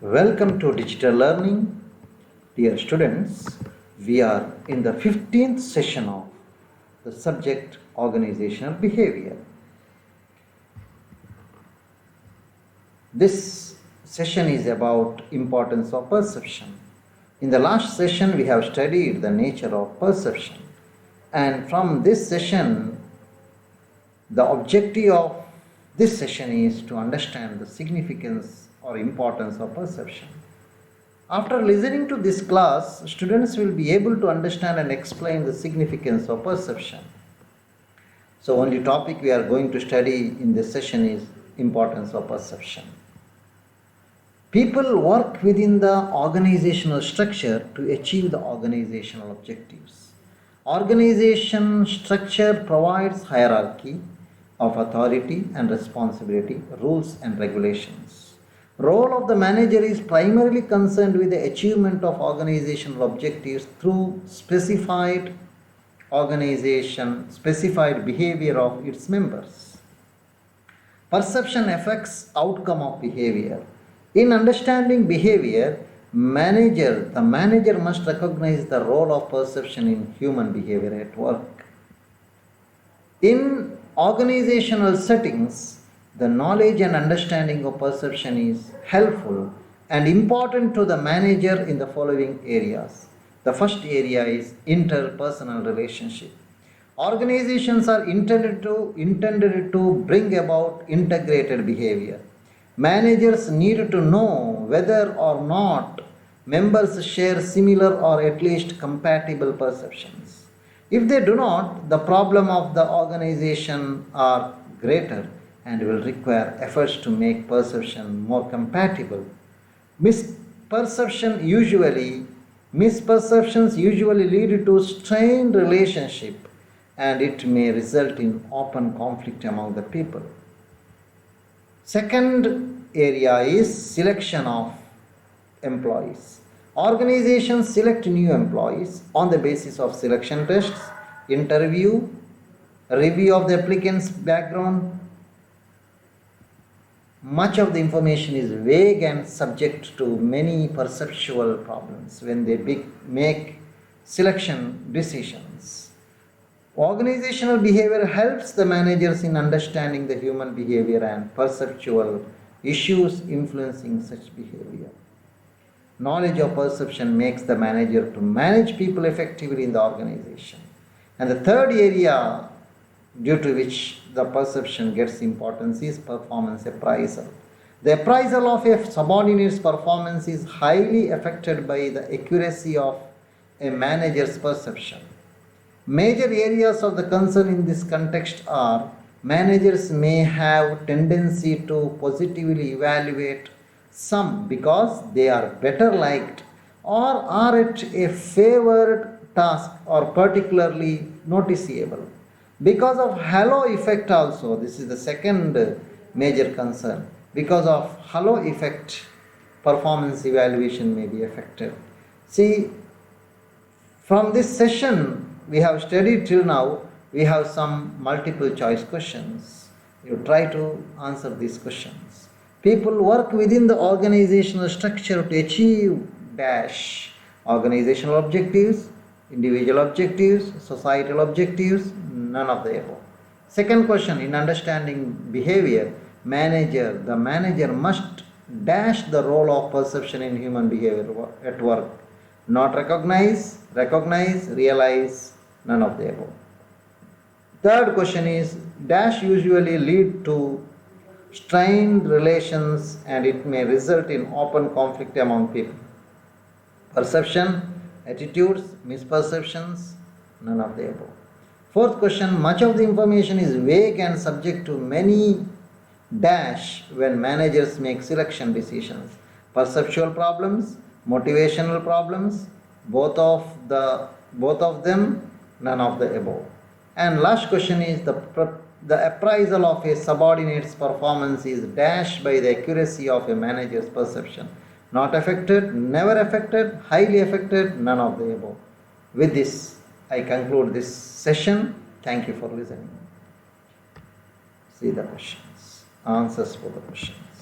Welcome to Digital Learning. Dear students, we are in the 15th session of the subject Organizational Behavior. This session is about importance of perception. In the last session, we have studied the nature of perception. And from this session, the objective of this session is to understand the significance or importance of perception. After listening to this class, students will be able to understand and explain the significance of perception. So only topic we are going to study in this session is importance of perception. People work within the organizational structure to achieve the organizational objectives. Organization structure provides hierarchy of authority and responsibility, rules and regulations. Role of the manager is primarily concerned with the achievement of organizational objectives through specified behavior of its members. Perception affects outcome of behavior. In understanding behavior, the manager must recognize the role of perception in human behavior at work. In organizational settings, the knowledge and understanding of perception is helpful and important to the manager in the following areas. The first area is interpersonal relationship. Organizations are intended to bring about integrated behavior. Managers need to know whether or not members share similar or at least compatible perceptions. If they do not, the problem of the organization are greater and will require efforts to make perception more compatible. Misperceptions usually lead to strained relationship, and it may result in open conflict among the people. Second area is selection of employees. Organizations select new employees on the basis of selection tests, interview, review of the applicant's background. Much of the information is vague and subject to many perceptual problems when they make selection decisions. Organizational behavior helps the managers in understanding the human behavior and perceptual issues influencing such behavior. Knowledge of perception makes the manager to manage people effectively in the organization. And the third area due to which the perception gets importance is performance appraisal. The appraisal of a subordinate's performance is highly affected by the accuracy of a manager's perception. Major areas of the concern in this context are: managers may have tendency to positively evaluate some because they are better liked or are at a favored task or particularly noticeable. Because of halo effect also, this is the second major concern. Because of halo effect, performance evaluation may be affected. See, from this session we have studied till now, we have some multiple choice questions. You try to answer these questions. People work within the organizational structure to achieve dash organizational objectives, individual objectives, societal objectives, none of the above. Second question, in understanding behavior, the manager must dash the role of perception in human behavior at work. Not recognize, realize, none of the above. Third question is, dash usually lead to strained relations and it may result in open conflict among people. Perception, attitudes, misperceptions, none of the above. Fourth question, much of the information is vague and subject to many dash when managers make selection decisions. Perceptual problems, motivational problems, both of them, none of the above. And last question is the appraisal of a subordinate's performance is dashed by the accuracy of a manager's perception. Not affected, never affected, highly affected, none of the above. With this, I conclude this session. Thank you for listening. See the questions, answers for the questions.